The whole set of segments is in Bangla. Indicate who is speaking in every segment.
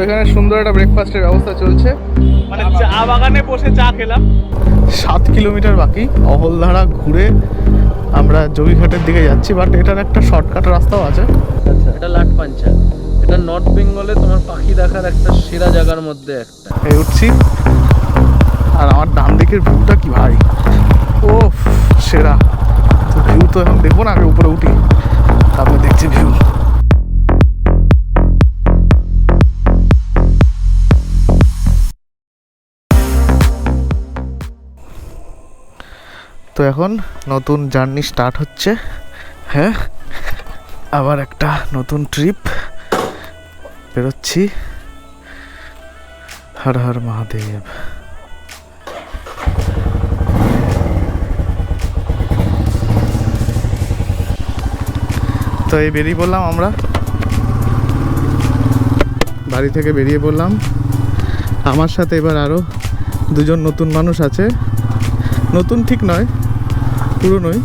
Speaker 1: এখানে সুন্দর একটা ব্রেকফাস্টের ব্যবস্থা চলছে,
Speaker 2: মানে চা বাগানে বসে চা খেলাম।
Speaker 1: 7 কিলোমিটার বাকি অহলধারা ঘুরে আমরা জমিঘাটের দিকে যাচ্ছি, বাট এটার একটা শর্টকাট রাস্তাও আছে।
Speaker 3: আচ্ছা, এটা লাটপাঞ্চা, এটা নর্থ বেঙ্গলে তোমার পাখি দেখার একটা সেরা জায়গার মধ্যে একটা।
Speaker 1: এই উঠছি, আর আমার ডান দিকের ভিউটা কি ভাই, ও সেরা। তো ভিউ তো এখন দেখবো না, আগে উপরে উঠি তারপরে দেখছি ভিউ। তো এখন নতুন জার্নি স্টার্ট হচ্ছে। হ্যাঁ, আবার একটা নতুন ট্রিপ বেরোচ্ছি। হর হর মহাদেব। তো এই বেরিয়ে পড়লাম আমরা, বাড়ি থেকে বেরিয়ে পড়লাম। আমার সাথে এবার আরও দুজন নতুন মানুষ আছে। নতুন ঠিক নয়, পুরনোই,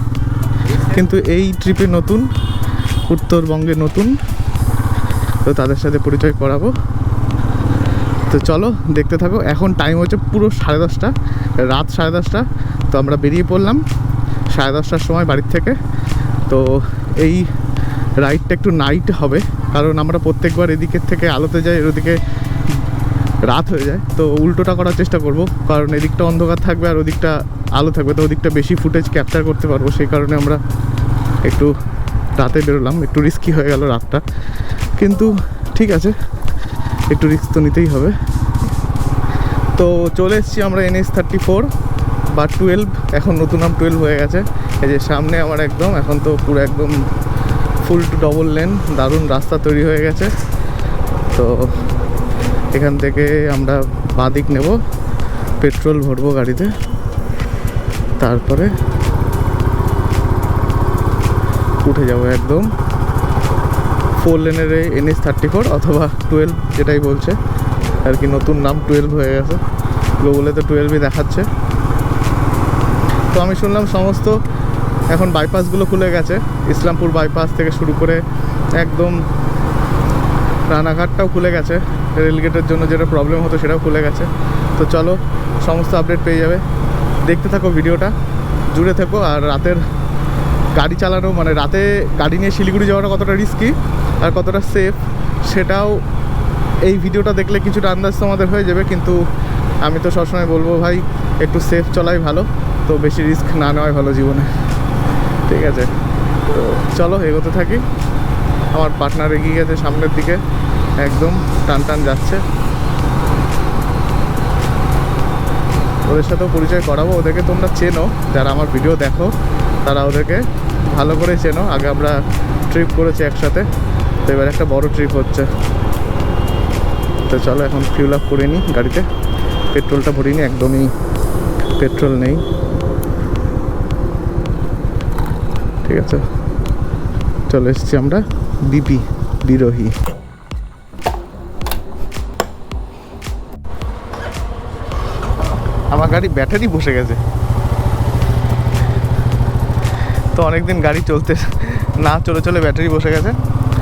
Speaker 1: কিন্তু এই ট্রিপে নতুন, উত্তরবঙ্গে নতুন। তো তাদের সাথে পরিচয় করাবো। তো চলো দেখতে থাকো। এখন টাইম হচ্ছে পুরো 10:30, রাত 10:30। তো আমরা বেরিয়ে পড়লাম 10:30টার সময় বাড়ির থেকে। তো এই রাইডটা একটু নাইট হবে, কারণ আমরা প্রত্যেকবার এদিকের থেকে আলোতে যাই, এর ওদিকে রাত হয়ে যায়। তো উল্টোটা করার চেষ্টা করব, কারণ এদিকটা অন্ধকার থাকবে আর ওদিকটা আলো থাকবে, তো ওদিকটা বেশি ফুটেজ ক্যাপচার করতে পারবো। সেই কারণে আমরা একটু রাতে বেরোলাম। একটু রিস্কি হয়ে গেল রাতটা, কিন্তু ঠিক আছে, একটু রিস্ক তো নিতেই হবে। তো চলে এসেছি আমরা NH34 বা 12, এখন নতুন নাম 12 হয়ে গেছে। এই যে সামনে আমার একদম, এখন তো পুরো একদম ফুল টু ডবল লেন, দারুণ রাস্তা তৈরি হয়ে গেছে। তো এখান থেকে আমরা বাঁদিক নেব, পেট্রোল ভরবো গাড়িতে, তারপরে উঠে যাব একদম 4 লেনের NH34 অথবা 12, যেটাই বলছে আর কি। নতুন নাম 12 হয়ে গেছে, গুগলে তো 12ই দেখাচ্ছে। তো আমি শুনলাম সমস্ত এখন বাইপাসগুলো খুলে গেছে, ইসলামপুর বাইপাস থেকে শুরু করে একদম রানাঘাটটাও খুলে গেছে। রেলগেটের জন্য যেটা প্রবলেম হতো সেটাও খুলে গেছে। তো চলো সমস্ত আপডেট পেয়ে যাবে, দেখতে থাকো ভিডিওটা, জুড়ে থেকো। আর রাতের গাড়ি চালানো, মানে রাতে গাড়ি নিয়ে শিলিগুড়ি যাওয়াটা কতটা রিস্কি আর কতটা সেফ, সেটাও এই ভিডিওটা দেখলে কিছুটা আন্দাজ তোমাদের হয়ে যাবে। কিন্তু আমি তো সবসময় বলবো ভাই, একটু সেফ চলাই ভালো, তো বেশি রিস্ক না নেওয়াই ভালো জীবনে, ঠিক আছে? তো চলো এগোতে থাকি। আমার পার্টনার এগিয়ে গেছে সামনের দিকে, একদম টান টান যাচ্ছে। ওদের সাথেও পরিচয় করাবো, ওদেরকে তোমরা চেনো, যারা আমার ভিডিও দেখো তারা ওদেরকে ভালো করে চেনো। আগে আমরা ট্রিপ করেছি একসাথে, তো এবার একটা বড় ট্রিপ হচ্ছে। তো চলো এখন ফিউল আপ করে নিই গাড়িতে, পেট্রোলটা ভরিনি, একদমই পেট্রোল নেই, ঠিক আছে? চলে এসেছি আমরা বিপি বিরোহী। আমার গাড়ি ব্যাটারি বসে গেছে, তো অনেকদিন গাড়ি চলতে না চলে ব্যাটারি বসে গেছে।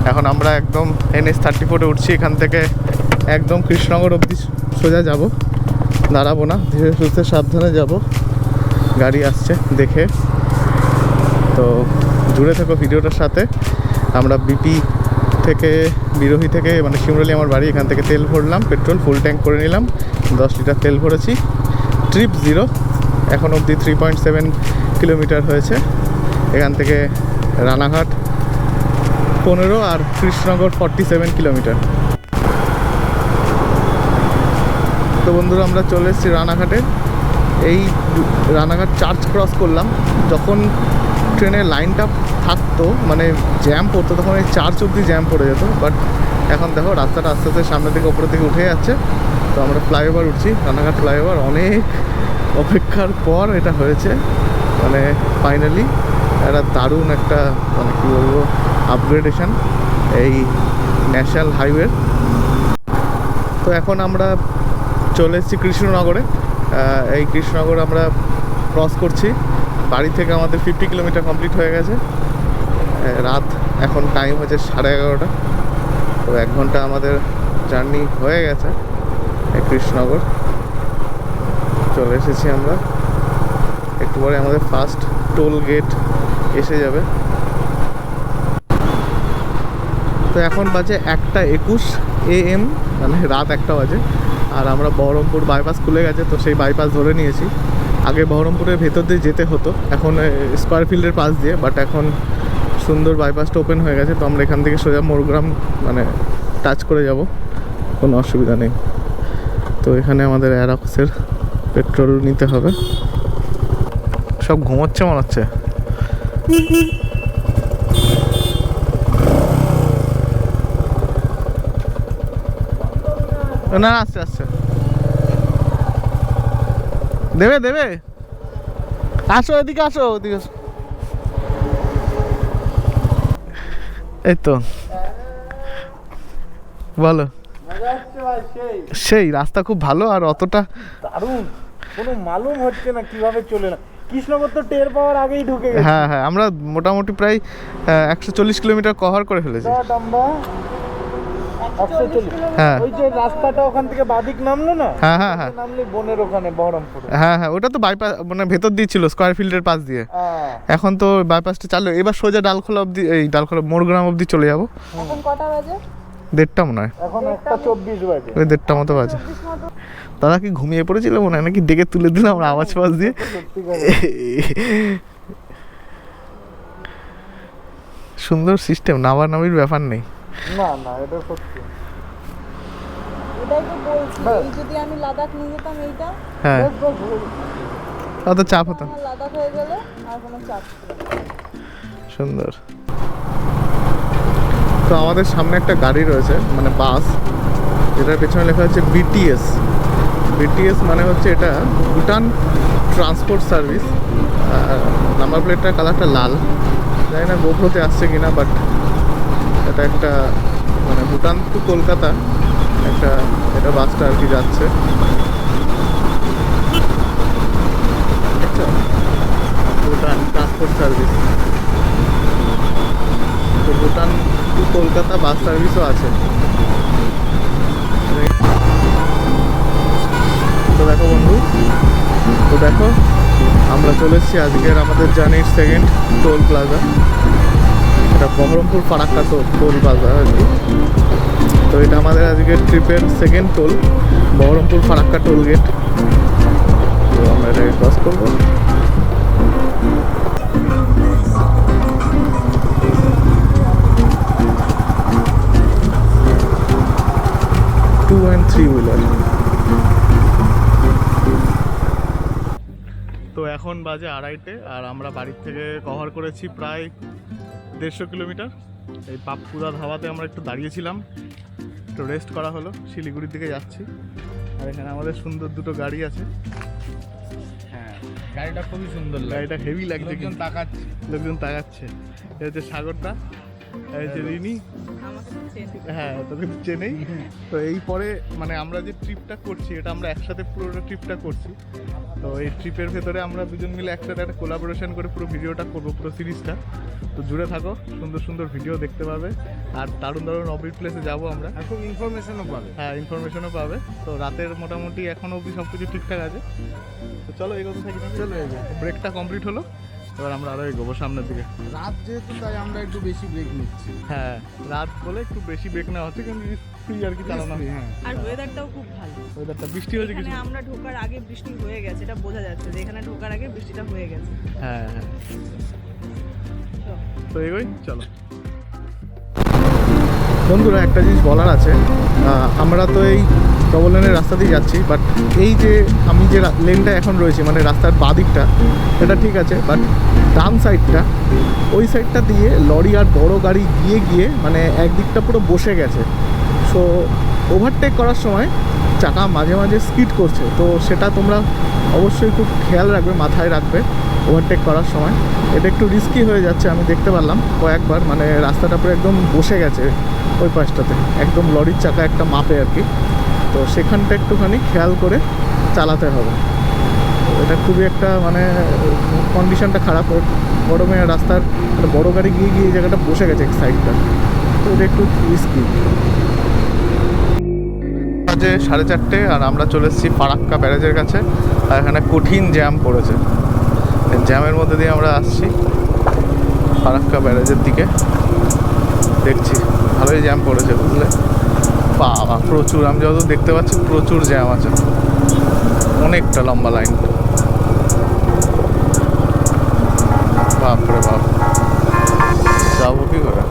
Speaker 1: এখন আমরা একদম NH34-এ উঠছি, এখান থেকে একদম কৃষ্ণনগর অবধি সোজা যাব, দাঁড়াবো না, ধীরে সুস্থে সাবধানে যাব। গাড়ি আসছে দেখে। তো জুড়ে থাকো ভিডিওটার সাথে। আমরা বিপি থেকে, বিরোহী থেকে, মানে শিমরালি আমার বাড়ি, এখান থেকে তেল ভরলাম, পেট্রোল ফুল ট্যাঙ্ক করে নিলাম, 10 লিটার তেল ভরেছি। ট্রিপ 0, এখন অবধি 3.7 কিলোমিটার হয়েছে। এখান থেকে রানাঘাট 15 আর কৃষ্ণনগর 47 কিলোমিটার। তো বন্ধুরা আমরা চলে এসেছি রানাঘাটে। এই রানাঘাট চার্চ ক্রস করলাম, যখন ট্রেনের লাইনটা থাকতো, মানে জ্যাম পড়তো, তখন এই চার্চ অবধি জ্যাম পড়ে যেত। বাট এখন দেখো রাস্তাটা আস্তে আস্তে সামনের দিকে ওপরের দিকে উঠে যাচ্ছে। তো আমরা ফ্লাইওভার উঠছি, রানাঘাট ফ্লাইওভার। অনেক অপেক্ষার পর এটা হয়েছে, মানে ফাইনালি একটা দারুণ একটা, মানে কী বলবো, আপগ্রেডেশন এই ন্যাশনাল হাইওয়ের। তো এখন আমরা চলে এসেছি কৃষ্ণনগরে। এই কৃষ্ণনগর আমরা ক্রস করছি। বাড়ি থেকে আমাদের 50 কিলোমিটার কমপ্লিট হয়ে গেছে। রাত এখন টাইম হচ্ছে 11:30। তো 1 ঘন্টা আমাদের জার্নি হয়ে গেছে। এই কৃষ্ণনগর চলে এসেছি আমরা। একটু পরে আমাদের ফার্স্ট টোল গেট এসে যাবে। তো এখন বাজে 1:21 AM, মানে রাত 1টা বাজে। আর আমরা বহরমপুর বাইপাস খুলে গেছে, তো সেই বাইপাস ধরে নিয়েছি। আগে বহরমপুরের ভেতর দিয়ে যেতে হতো, এখন স্কোয়ার ফিল্ডের পাশ দিয়ে, বাট এখন সুন্দর বাইপাসটা ওপেন হয়ে গেছে। তো আমরা এখান থেকে সোজা মোরগ্রাম মানে টাচ করে যাব, কোনো অসুবিধা নেই। তো এখানে আমাদের অ্যারক্সের পেট্রোল নিতে হবে। সব ঘুমোচ্ছে মনে হচ্ছে। না আসছে আসছে, দেবে দেবে। আসো এদিকে, আসো ওদিকে আসো। এই তো বলো। সেই রাস্তা খুব ভালো, আর অতটা
Speaker 2: দারুণ, কোনো মালুম হচ্ছে না কিভাবে চলে না। কৃষ্ণনগর তো টের পাওয়ার আগেই ঢুকে গেছে।
Speaker 1: হ্যাঁ হ্যাঁ, আমরা মোটামুটি প্রায় 140 কিলোমিটার কভার করে ফেলেছি।
Speaker 2: আমরা 140।
Speaker 1: হ্যাঁ
Speaker 2: ওই যে রাস্তাটা ওখান থেকে বাদিক নামলো না,
Speaker 1: হ্যাঁ হ্যাঁ হ্যাঁ
Speaker 2: নামলে বনের ওখানে বহরমপুরে।
Speaker 1: হ্যাঁ হ্যাঁ, ওটা তো বাইপাস মানে ভেতর দিয়ে ছিল, স্কোয়ার ফিল্ডের পাশ দিয়ে। এখন তো বাইপাসটা চালু, এবার সোজা ডালখোলা অবধি, এই ডালখোলা মোরগ্রাম অবধি চলে যাবো।
Speaker 4: এখন কটা বাজে?
Speaker 1: 1:30 মনে হয়,
Speaker 2: এখন 1:24 বাজে।
Speaker 1: ওই 1:30 মতো বাজে। দাদা কি ঘুমিয়ে পড়েছিল মনে হয়, নাকি ডেকে তুলে দিলাম আমরা আওয়াজ ফাওয়াজ দিয়ে। সুন্দর সিস্টেম, নামার নামির ব্যাপার নেই।
Speaker 2: না না, এটা সত্যি।
Speaker 4: এটাই তো বলছি, এই যদি আমি লাদাখ নিয়ে যেতাম এইটা,
Speaker 1: হ্যাঁ, অত চাপ হতো না।
Speaker 4: আমার লাদাখ হয়ে গেলে আর কোনো চাপ ছিল না।
Speaker 1: সুন্দর। তো আমাদের সামনে একটা গাড়ি রয়েছে, মানে বাস, যেটার পেছনে লেখা হচ্ছে BTS। BTS মানে হচ্ছে এটা ভুটান ট্রান্সপোর্ট সার্ভিস। নাম্বার প্লেটটার কালারটা লাল, জানি না গোপ্রোতে আসছে কিনা, বাট এটা একটা মানে ভুটান টু কলকাতা একটা এটা বাসটা আর কি যাচ্ছে। ভুটান ট্রান্সপোর্ট সার্ভিস, তো ভুটান টু কলকাতা বাস সার্ভিসও আছে। তো দেখো বন্ধু, তো দেখো আমরা চলে এসেছি আজকের আমাদের জার্নির সেকেন্ড টোল প্লাজা। এটা বহরমপুর ফারাক্কা টোল প্লাজা আর কি। তো এটা আমাদের আজকের ট্রিপের second toll, Baharampur Farakka toll gate. তো আমরা এটাকে ক্রস করবো। Two and three wheeler. তো এখন বাজে 2:30, আর আমরা বাড়ির থেকে কভার করেছি প্রায় 150 কিলোমিটার। এই পাপ্পুদা ধাবাতে আমরা একটু দাঁড়িয়েছিলাম, একটু রেস্ট করা হলো। শিলিগুড়ির দিকে যাচ্ছি, আর এখানে আমাদের সুন্দর দুটো গাড়ি আছে।
Speaker 3: হ্যাঁ, গাড়িটা খুবই সুন্দর,
Speaker 1: গাড়িটা হেভি লাগছে,
Speaker 3: লোকজন তাকাচ্ছে।
Speaker 1: লোকজন তাকাচ্ছে। এটা হচ্ছে সাগরদা, এই হচ্ছে রিনি।
Speaker 4: আমাকে তো চেনে।
Speaker 1: হ্যাঁ, তোকে তো চেনেই। তো এই পরে মানে আমরা যে ট্রিপটা করছি, এটা আমরা একসাথে পুরোটা ট্রিপটা করছি। তো এই ট্রিপের ভেতরে আমরা দুজন মিলে একসাথে একটা কোলাবোরেশন করে পুরো ভিডিওটা করবো, পুরো সিরিজটা। তো জুড়ে থাকো, সুন্দর সুন্দর ভিডিও দেখতে পাবে, আর দারুণ দারুণ অবিট প্লেসে যাবো আমরা।
Speaker 3: আর খুব ইনফরমেশনও পাবে।
Speaker 1: হ্যাঁ, ইনফরমেশনও পাবে। তো রাতের মোটামুটি এখনো অবধি সব কিছু ঠিকঠাক আছে। তো চলো এগোতে থাকি।
Speaker 3: চলো এগোই।
Speaker 1: ব্রেকটা কমপ্লিট হলো, এবার আমরা আরও এগোবো সামনের দিকে।
Speaker 3: রাত যেহেতু, তাই আমরা একটু বেশি ব্রেক নিচ্ছি।
Speaker 1: হ্যাঁ, রাত বলে একটু বেশি ব্রেক নেওয়া হচ্ছে, কিন্তু ফ্রি আর কি চালানো।
Speaker 3: হ্যাঁ,
Speaker 4: আর ওয়েদারটাও খুব ভালো।
Speaker 1: ওয়েদারটা বৃষ্টি হয়েছে কিছু।
Speaker 4: এখানে আমরা ঢোকার আগে বৃষ্টি হয়ে গেছে, এটা বোঝা যাচ্ছে যে এখানে ঢোকার আগে বৃষ্টিটা হয়ে গেছে।
Speaker 1: হ্যাঁ হ্যাঁ,
Speaker 4: চল।
Speaker 1: তো এগোই চলো। বন্ধুরা, একটা জিনিস বলার আছে, আমরা তো এই ডবল লেনের রাস্তা দিয়ে যাচ্ছি, বাট এই যে আমি যে লেনটা এখন রয়েছি, মানে রাস্তার বাঁ দিকটা, এটা ঠিক আছে, বাট ডান সাইডটা, ওই সাইডটা দিয়ে লরি আর বড় গাড়ি গিয়ে গিয়ে মানে একদিকটা পুরো বসে গেছে। সো ওভারটেক করার সময় চাকা মাঝে মাঝে স্কিড করছে, তো সেটা তোমরা অবশ্যই খুব খেয়াল রাখবে, মাথায় রাখবে ওভারটেক করার সময়। এটা একটু রিস্কি হয়ে যাচ্ছে, আমি দেখতে পারলাম কয়েকবার, মানে রাস্তাটা পুরো একদম বসে গেছে ওই পাশটাতে, একদম লরির চাকা একটা মাপে আর কি। তো সেখানটা একটুখানি খেয়াল করে চালাতে হবে। এটা খুবই একটা মানে কন্ডিশনটা খারাপ, গরমে রাস্তার একটা বড় গাড়ি গিয়ে গিয়ে এই জায়গাটা বসে গেছে এক সাইডটা, তো এটা একটু রিস্কি। বাজে 4:30 আর আমরা চলে এসেছি ফারাক্কা ব্যারেজের কাছে। আর এখানে কঠিন জ্যাম পড়েছে, জ্যামের মধ্যে দিয়ে আমরা আসছি ফারাক্কা ব্যারেজের দিকে। দেখছি ভালোই জ্যাম পড়েছে, বুঝলে? বাবা প্রচুর, আমি যত দেখতে পাচ্ছি প্রচুর জ্যাম আছে, অনেকটা লম্বা লাইন। বাপরে বাপ, যাবো কি করে?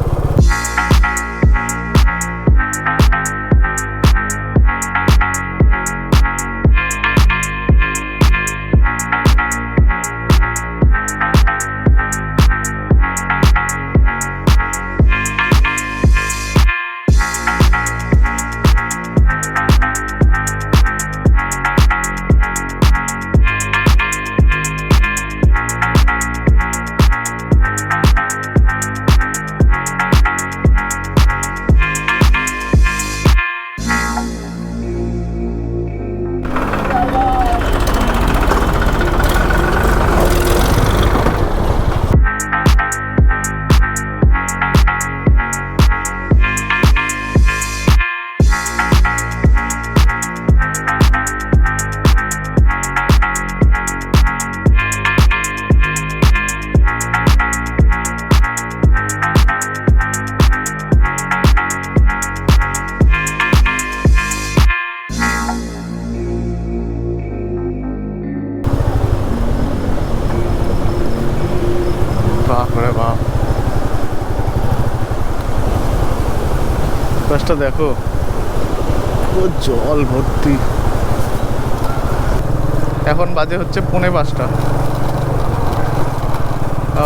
Speaker 1: বাপরে বাপ, বাসটা দেখো, ও জল ভর্তি। এখন বাজে হচ্ছে 5:45।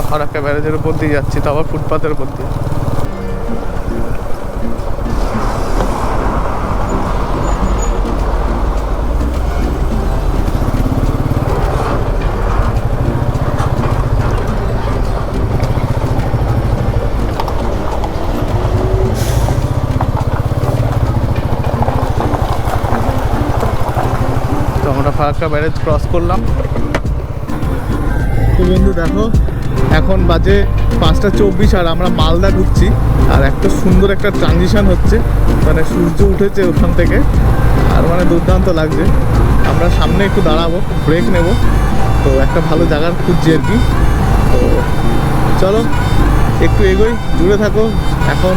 Speaker 1: ফারাক্কা ব্যারেজের উপর দিয়ে যাচ্ছি, তো আবার ফুটপাতের উপর দিয়ে। তো আমরা ফারাক্কা ব্যারেজ ক্রস করলাম। তো বন্ধু দেখো, এখন বাজে 5:24 আর আমরা মালদা ঢুকছি। আর একটা সুন্দর একটা ট্রানজিশন হচ্ছে, মানে সূর্য উঠেছে ওখান থেকে, আর মানে দুর্দান্ত লাগছে। আমরা সামনে একটু দাঁড়াবো, ব্রেক নেব, তো একটা ভালো জায়গার খুঁজছি আর কি। তো চলো একটু এগোই, জুড়ে থাকো। এখন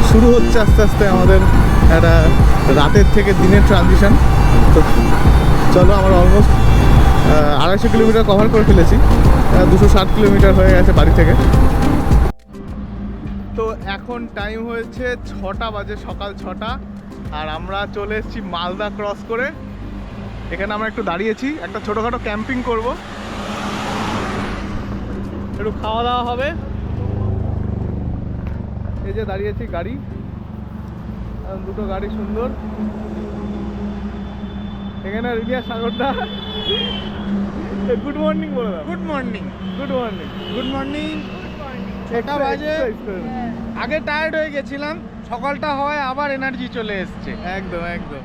Speaker 1: শুরু হচ্ছে আস্তে আস্তে আমাদের একটা রাতের থেকে দিনের ট্রানজিশন। তো চলো, আমরা অলমোস্ট 250 কিলোমিটার কভার করে ফেলেছি, 260 কিলোমিটার হয়ে গেছে বাড়ি থেকে। তো এখন টাইম হয়েছে 6টা বাজে, সকাল 6টা, আর আমরা চলে এসেছি মালদা ক্রস করে। এখানে আমরা একটু দাঁড়িয়েছি, একটা ছোটোখাটো ক্যাম্পিং করব, একটু খাওয়া দাওয়া হবে। এই যে দাঁড়িয়েছি গাড়ি, দুটো গাড়ি সুন্দর। এখানে রিয়া সাগরদা, গুড মর্নিং বলে দাও।
Speaker 2: Good morning,
Speaker 1: good morning.
Speaker 2: Good morning. 6টা বাজে, আগে টায়ার্ড হয়ে গেছিলাম, সকালটা হয় আবার এনার্জি চলে এসছে।
Speaker 1: একদম একদম।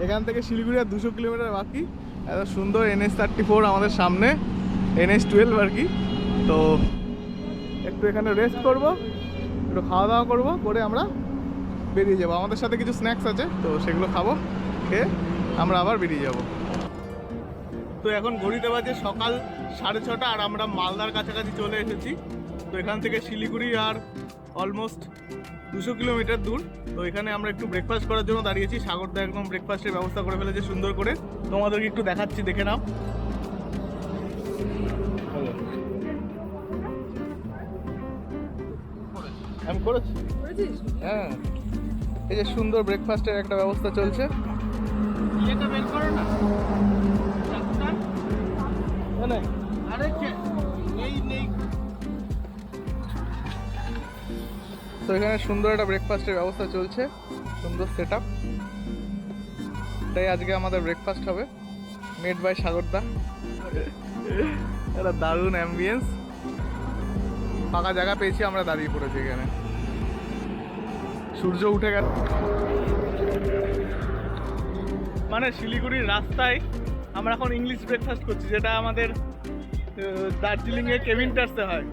Speaker 1: এখান থেকে শিলিগুড়ি আর 200 কিলোমিটার বাকি। এত সুন্দর NH34 আমাদের সামনে, NH12 আর কি। তো একটু এখানে রেস্ট করব, একটু খাওয়া দাওয়া করব, করে আমরা বেরিয়ে যাবো। আমাদের সাথে কিছু স্ন্যাক্স আছে, তো সেগুলো খাবো, খেয়ে আমরা আবার বেরিয়ে যাব। তো এখন ঘড়িতে বাজে সকাল 6:30 আর আমরা মালদার কাছাকাছি চলে এসেছি। তো এখান থেকে শিলিগুড়ি আর অলমোস্ট 200 কিলোমিটার দূর। তো এখানে আমরা একটু ব্রেকফাস্ট করার জন্য দাঁড়িয়েছি। সাগরদা একদম ব্রেকফাস্টের ব্যবস্থা করে ফেলেছে সুন্দর করে, তোমাদেরকে একটু দেখাচ্ছি, দেখে নাও। আমি করেছি, হ্যাঁ। এই যে সুন্দর ব্রেকফাস্টের একটা ব্যবস্থা চলছে।
Speaker 2: ইয়েটা বের করো না, আরে নেই।
Speaker 1: তো এখানে সুন্দর একটা ব্রেকফাস্টের ব্যবস্থা চলছে, সুন্দর সেট আপ। তাই আজকে আমাদের ব্রেকফাস্ট হবে, মেড বাই সাগরদা। একটা দারুণ অ্যাম্বিয়েন্স, ফাঁকা জায়গা পেয়েছি, আমরা দাঁড়িয়ে পড়েছি এখানে। সূর্য উঠে গেল, মানে শিলিগুড়ির রাস্তায় আমরা এখন ইংলিশ ব্রেকফাস্ট করছি, যেটা আমাদের দার্জিলিংয়ে কেভিনটার্সে হয়।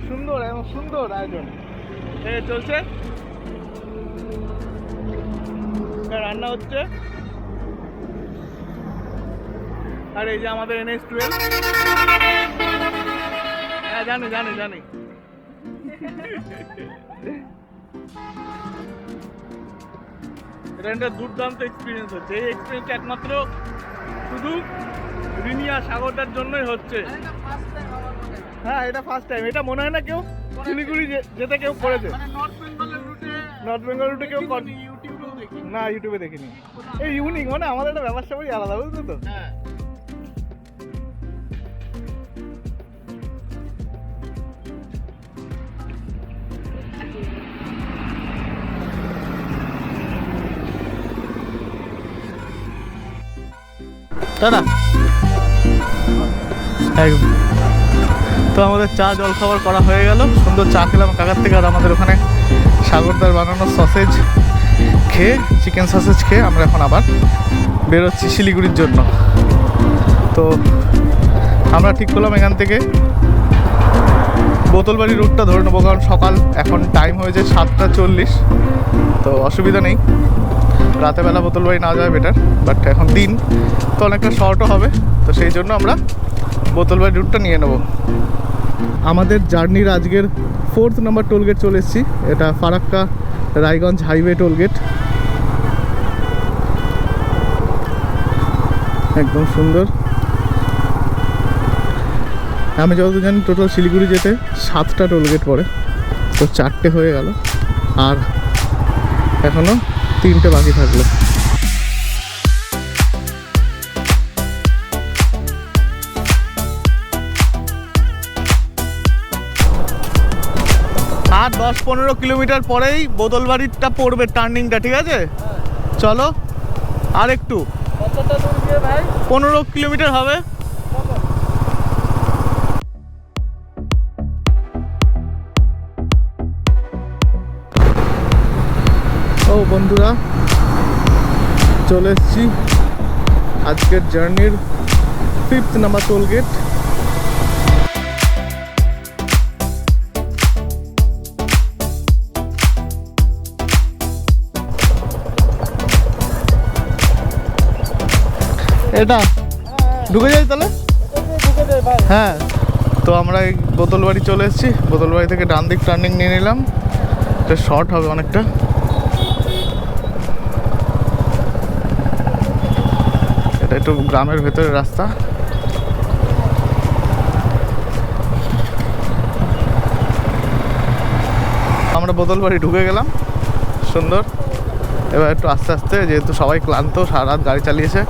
Speaker 1: সুন্দর এবং সুন্দর আয়োজন চলছে। রান্না হচ্ছে। আর এই যে আমাদের NH12। হ্যাঁ জানি জানি জানি। এটা একটা দুর্দান্ত এক্সপিরিয়েন্স হচ্ছে। এই এক্সপিরিয়েন্সটা একমাত্র শুধু রিনিয়া সাগরদার জন্যই হচ্ছে। হ্যাঁ এটা ফার্স্ট টাইম। এটা মনে হয় না কেউ শিলিগুড়ি যেতে কেউ করেছে। নর্থ বেঙ্গল রুটে কেউ না, ইউটিউবে দেখিনি। এই ইউনিক মানে আমাদের একটা ব্যবসা করি আলাদা, বুঝতো তো? হ্যাঁ। দাদা তো আমাদের চা জল খাবার করা হয়ে গেল, সুন্দর চা খেলাম কাকার থেকে। আর আমাদের ওখানে সাগরদার বানানো সসেজ খেয়ে, চিকেন সসেজ খেয়ে আমরা এখন আবার বেরোচ্ছি শিলিগুড়ির জন্য। তো আমরা ঠিক করলাম এখান থেকে বোতলবাড়ি রুটটা ধরে নেবো, কারণ সকাল এখন টাইম হয়েছে 7:40। তো অসুবিধা নেই, রাতেবেলা বোতলবাড়ি না যাওয়া বেটার। বাট এখন দিন তো অনেকটা শর্টও হবে, তো সেই জন্য আমরা বোতলবাড়ি রুটটা নিয়ে নেব। আমাদের জার্নির আজকের 4th নাম্বার টোলগেট চলে এসেছি। এটা ফারাক্কা রায়গঞ্জ হাইওয়ে টোলগেট। একদম সুন্দর। আমি যতদূর জানি টোটাল শিলিগুড়ি যেতে 7টা টোলগেট পড়ে, তো 4টে হয়ে গেল আর এখনো 3টে বাকি থাকলো। আর 10-15 কিলোমিটার পরেই বোতলবাড়িটা পড়বে, টার্নিংটা। ঠিক আছে, চলো আর একটু। 15 কিলোমিটার হবে। ও বন্ধুরা, চলে এসেছি আজকের জার্নির 5th নাম্বার টোলগেট। এটা ঢুকে যাই তাহলে? হ্যাঁ, তো আমরা এই বোতলবাড়ি চলে এসেছি। বোতলবাড়ি থেকে ডান দিক টার্নিং নিয়ে নিলাম, এটা শর্ট হবে অনেকটা। এটা একটু গ্রামের ভেতরের রাস্তা। আমরা বোতলবাড়ি ঢুকে গেলাম, সুন্দর। এবার একটু আস্তে আস্তে, যেহেতু সবাই ক্লান্ত, সারা রাত গাড়ি চালিয়েছে,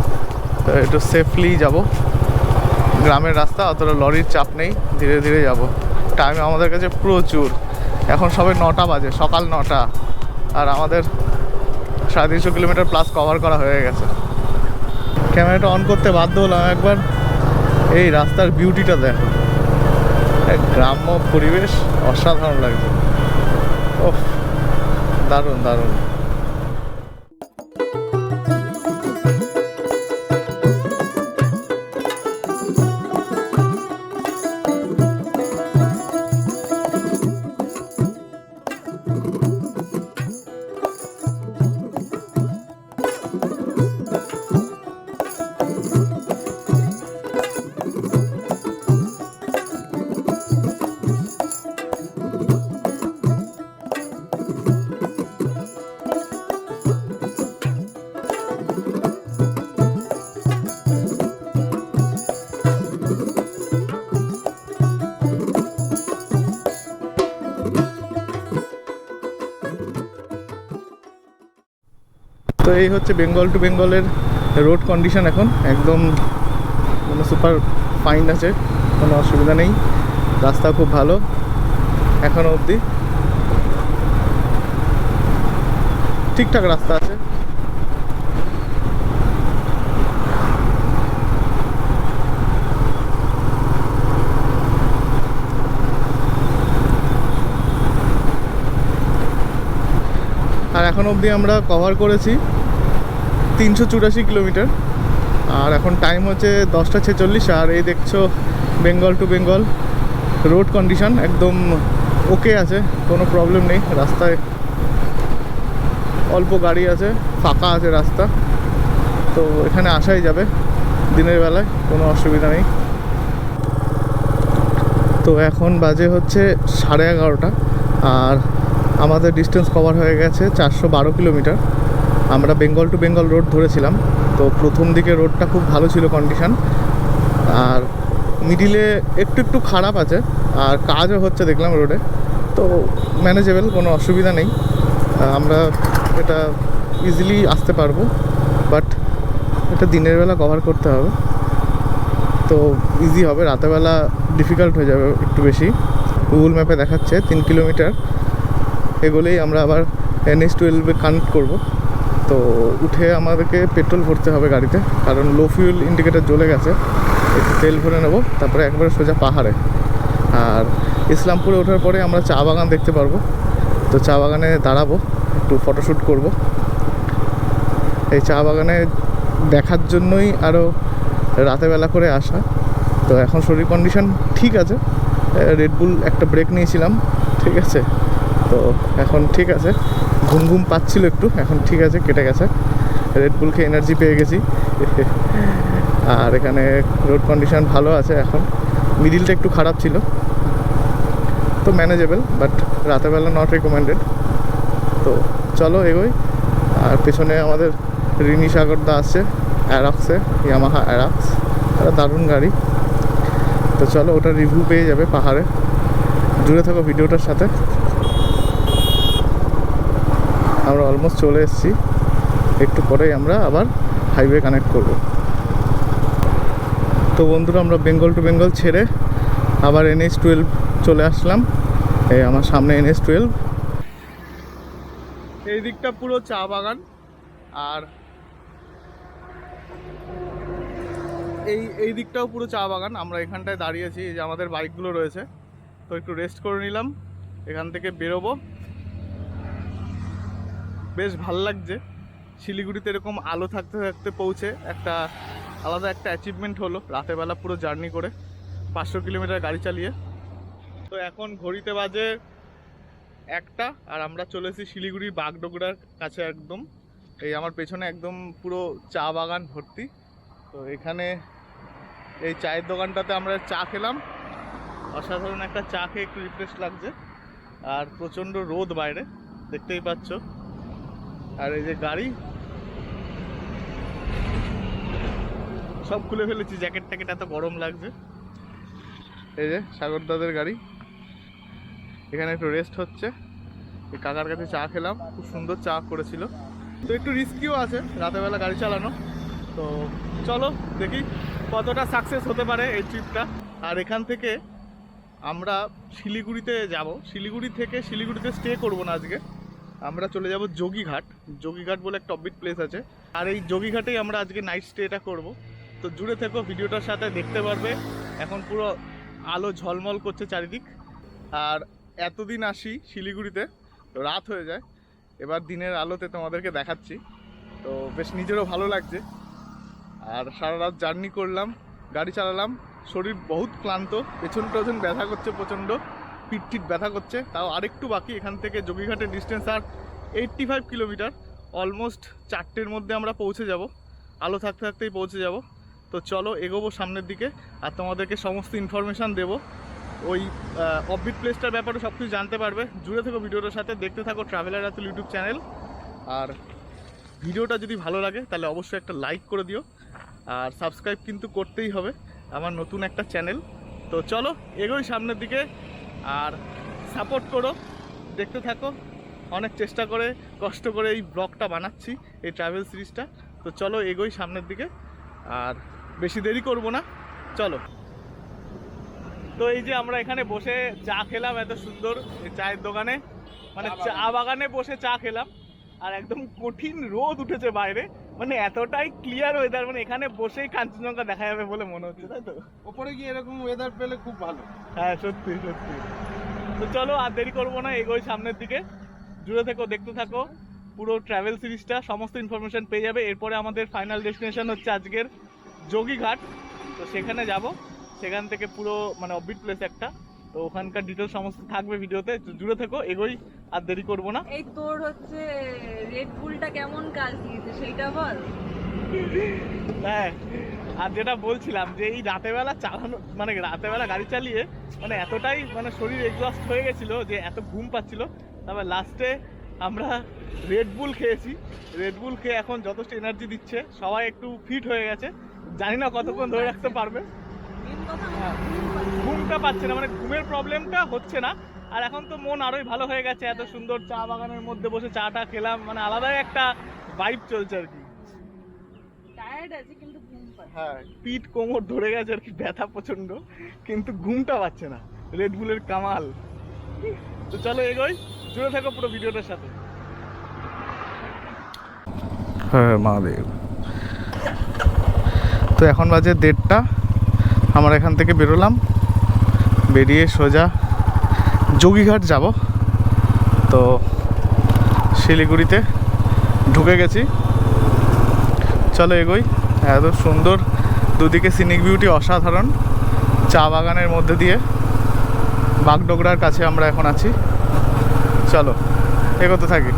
Speaker 1: তো একটু সেফলি যাব। গ্রামের রাস্তা, অতটা লরির চাপ নেই, ধীরে ধীরে যাব। টাইম আমাদের কাছে প্রচুর। এখন সবে 9টা বাজে, সকাল 9টা, আর আমাদের 350 কিলোমিটার প্লাস কভার করা হয়ে গেছে। ক্যামেরাটা অন করতে বাধ্য হলাম একবার। এই রাস্তার বিউটিটা দেখো, এক গ্রাম্য পরিবেশ, অসাধারণ লাগছে। ওহ, দারুণ দারুণ। তো এই হচ্ছে বেঙ্গল টু বেঙ্গলের রোড কন্ডিশন। এখন একদম মানে সুপার ফাইন আছে, কোনো অসুবিধা নেই। রাস্তা খুব ভালো এখনো অবধি, ঠিকঠাক রাস্তা আছে। আর এখন অবধি আমরা কভার করেছি 384 কিলোমিটার। আর এখন টাইম হচ্ছে 10:46। আর এই দেখছো Bengal to Bengal road condition একদম ওকে আছে, কোনো প্রবলেম নেই রাস্তায়। অল্প গাড়ি আছে, ফাঁকা আছে রাস্তা, তো এখানে আসাই যাবে দিনের বেলায়, কোনো অসুবিধা নেই। তো এখন বাজে হচ্ছে 11:30, আর আমাদের ডিস্টেন্স কভার হয়ে গেছে 412 কিলোমিটার। আমরা বেঙ্গল টু বেঙ্গল রোড ধরেছিলাম, তো প্রথম দিকে রোডটা খুব ভালো ছিল কন্ডিশন, আর মিডিলে একটু একটু খারাপ আছে, আর কাজও হচ্ছে দেখলাম রোডে, তো ম্যানেজেবল, কোনো অসুবিধা নেই। আমরা এটা ইজিলি আসতে পারবো, বাট এটা দিনের বেলা কভার করতে হবে, তো ইজি হবে। রাতেরবেলা ডিফিকাল্ট হয়ে যাবে একটু বেশি। গুগল ম্যাপে দেখাচ্ছে 3 কিলোমিটার এগোলেই আমরা আবার NH-12 কানেক্ট করব। তো উঠে আমাদেরকে পেট্রোল ভরতে হবে গাড়িতে, কারণ লো ফিউল ইন্ডিকেটার জ্বলে গেছে। একটু তেল ভরে নেব, তারপরে একবারে সোজা পাহাড়ে। আর ইসলামপুরে ওঠার পরে আমরা চা বাগান দেখতে পারবো, তো চা বাগানে দাঁড়াবো, একটু ফটোশ্যুট করব। এই চা বাগানে দেখার জন্যই আরও রাতেরবেলা করে আসা। তো এখন শরীর কন্ডিশন ঠিক আছে, রেডবুল একটা ব্রেক নিয়েছিলাম, ঠিক আছে, তো এখন ঠিক আছে। ঘুম ঘুম পাচ্ছিল একটু, এখন ঠিক আছে, কেটে গেছে। রেডবুলকে এনার্জি পেয়ে গেছি। আর এখানে রোড কন্ডিশন ভালো আছে এখন, মিডিলটা একটু খারাপ ছিল, তো ম্যানেজেবল, বাট রাতেরবেলা নট রেকমেন্ডেড। তো চলো এগোই। আর পেছনে আমাদের রিনি সাগরদা আসছে অ্যারক্সে, ইয়ামাহা অ্যারক্স, একটা দারুণ গাড়ি। তো চলো, ওটার রিভিউ পেয়ে যাবে পাহাড়ে। জুড়ে থাকো ভিডিওটার সাথে। আমরা অলমোস্ট চলে এসেছি, একটু পরেই আমরা আবার হাইওয়ে কানেক্ট করব। তো বন্ধুরা, আমরা বেঙ্গল টু বেঙ্গল ছেড়ে আবার NH-12 চলে আসলাম। এই আমার সামনে NH-12, এই দিকটা পুরো চা বাগান, আর এই দিকটাও পুরো চা বাগান। আমরা এখানটায় দাঁড়িয়েছি, এই যে আমাদের বাইকগুলো রয়েছে, তো একটু রেস্ট করে নিলাম, এখান থেকে বেরোবো। বেশ ভাল লাগছে শিলিগুড়িতে এরকম আলো থাকতে থাকতে পৌঁছে, একটা আলাদা একটা অ্যাচিভমেন্ট হলো রাতেরবেলা পুরো জার্নি করে 500 কিলোমিটার গাড়ি চালিয়ে। তো এখন ঘড়িতে বাজে 1টা, আর আমরা চলে এসেছি শিলিগুড়ির বাগডোগরার কাছে একদম। এই আমার পেছনে একদম পুরো চা বাগান ভর্তি। তো এখানে এই চায়ের দোকানটাতে আমরা চা খেলাম, অসাধারণ একটা চা খেয়ে একটু রিফ্রেশ লাগছে। আর প্রচণ্ড রোদ বাইরে, দেখতেই পাচ্ছ। আর এই যে গাড়ি সব খুলে ফেলেছি, জ্যাকেট ট্যাকেট, এত গরম লাগছে। এই যে সাগরদাদের গাড়ি, এখানে একটু রেস্ট হচ্ছে। এই কাকার কাছে চা খেলাম, খুব সুন্দর চা করেছিল। তো একটু রিস্কিও আছে রাতেরবেলা গাড়ি চালানো, তো চলো দেখি কতটা সাকসেস হতে পারে এই ট্রিপটা। আর এখান থেকে আমরা শিলিগুড়িতে যাব। শিলিগুড়ি থেকে শিলিগুড়িতে স্টে করব না আজকে, আমরা চলে যাব যোগীঘাট। যোগীঘাট বলে একটা অফবিট প্লেস আছে, আর এই যোগীঘাটেই আমরা আজকে নাইট স্টেটা করব। তো জুড়ে থেকো, ভিডিওটার সাথে দেখতে পারবে। এখন পুরো আলো ঝলমল করছে চারিদিক। আর এতদিন আসি শিলিগুড়িতে, তো রাত হয়ে যায়, এবার দিনের আলোতে তোমাদেরকে দেখাচ্ছি, তো বেশ নিজেরও ভালো লাগছে। আর সারা রাত জার্নি করলাম, গাড়ি চালালাম, শরীর বহুত ক্লান্ত, পেছন টেছন ব্যথা করছে প্রচণ্ড, পিঠ টিট ব্যথা করছে। তাও আরেকটু বাকি, এখান থেকে যোগীঘাটের ডিস্টেন্স আর 85 কিলোমিটার। অলমোস্ট 4টের মধ্যে আমরা পৌঁছে যাব, আলো থাকতে থাকতেই পৌঁছে যাব। তো চলো এগোবো সামনের দিকে, আর তোমাদেরকে সমস্ত ইনফরমেশান দেবো। ওই অফবিট প্লেসটার ব্যাপারে সব কিছু জানতে পারবে। জুড়ে থাকো ভিডিওটার সাথে, দেখতে থাকো ট্রাভেলার রাতুল ইউটিউব চ্যানেল। আর ভিডিওটা যদি ভালো লাগে তাহলে অবশ্যই একটা লাইক করে দিও, আর সাবস্ক্রাইব কিন্তু করতেই হবে, আমার নতুন একটা চ্যানেল। তো চলো এগোই সামনের দিকে, আর সাপোর্ট করো, দেখতে থাকো। অনেক চেষ্টা করে কষ্ট করে এই ব্লগটা বানাচ্ছি, এই ট্রাভেল সিরিজটা। তো চলো এগোই সামনের দিকে, আর বেশি দেরি করব না, চলো। তো এই যে আমরা এখানে বসে চা খেলাম, এত সুন্দর এই চায়ের দোকানে, মানে চা বাগানে বসে চা খেলাম। আর একদম কঠিন রোদ উঠেছে বাইরে, মানে এতটাই ক্লিয়ার ওয়েদার, মানে এখানে বসেই কাঞ্চনজঙ্ঘা দেখা যাবে বলে মনে হচ্ছে, তাই তো?
Speaker 2: ওপরে গিয়ে এরকম ওয়েদার পেলে খুব ভালো।
Speaker 1: হ্যাঁ সত্যি সত্যি। তো চলো আর দেরি করবো না, এগোই সামনের দিকে। জুড়ে থেকো, দেখতে থাকো পুরো ট্রাভেল সিরিজটা, সমস্ত ইনফরমেশন পেয়ে যাবে। এরপরে আমাদের ফাইনাল ডেস্টিনেশন হচ্ছে আজকের যোগীঘাট। তো সেখানে যাব, সেখান থেকে পুরো মানে অফবিট প্লেস একটা, তো ওখানকার ডিটেলস সমস্ত থাকবে ভিডিওতে, জুড়ে থেকো, এগোই, আর দেরি করবো না।
Speaker 4: এই তোর হচ্ছে রেড বুলটা কেমন কাজ দিয়েছে সেইটা বল।
Speaker 1: হ্যাঁ, আর যেটা বলছিলাম যে এই রাতেবেলা চালানো, মানে রাতেবেলা গাড়ি চালিয়ে মানে এতটাই মানে শরীর এক্সস্ট হয়ে গেছিলো যে এত ঘুম পাচ্ছিল, তারপর লাস্টে আমরা রেড বুল খেয়েছি। রেড বুল খেয়ে এখন যথেষ্ট এনার্জি দিচ্ছে, সবাই একটু ফিট হয়ে গেছে। জানি না কতক্ষণ ধরে রাখতে পারবে।
Speaker 4: মেন কথা
Speaker 1: ঘুমটা পাচ্ছে না, মানে ঘুমের প্রবলেমটা হচ্ছে না। আর এখন তো মন আরোই ভালো হয়ে গেছে, এত সুন্দর চা বাগানের মধ্যে বসে চাটা খেলাম, মানে আলাদাই একটা ভাইব চলছে আর কি।
Speaker 4: টায়ার্ড আছে কিন্তু ঘুম পাচ্ছে।
Speaker 1: হ্যাঁ, পিঠ কোমর ধরে গেছে আর কি, ব্যথা প্রচন্ড, কিন্তু ঘুমটা পাচ্ছে না। রেড বুলের কামাল। তো চলো এগোই, জুড়ে থাকো পুরো ভিডিওটার সাথে। হ্যাঁ মহাদেব। তো এখন বাজে 1:30, আমরা এখান থেকে বেরোলাম, বেরিয়ে সোজা যোগীঘাট যাব। তো শিলিগুড়িতে ঢুকে গেছি, চলো এগোই। এত সুন্দর দুদিকে সিনিক বিউটি অসাধারণ, চা বাগানের মধ্যে দিয়ে। বাগডোগরার কাছে আমরা এখন আছি, চলো এগোতে থাকি।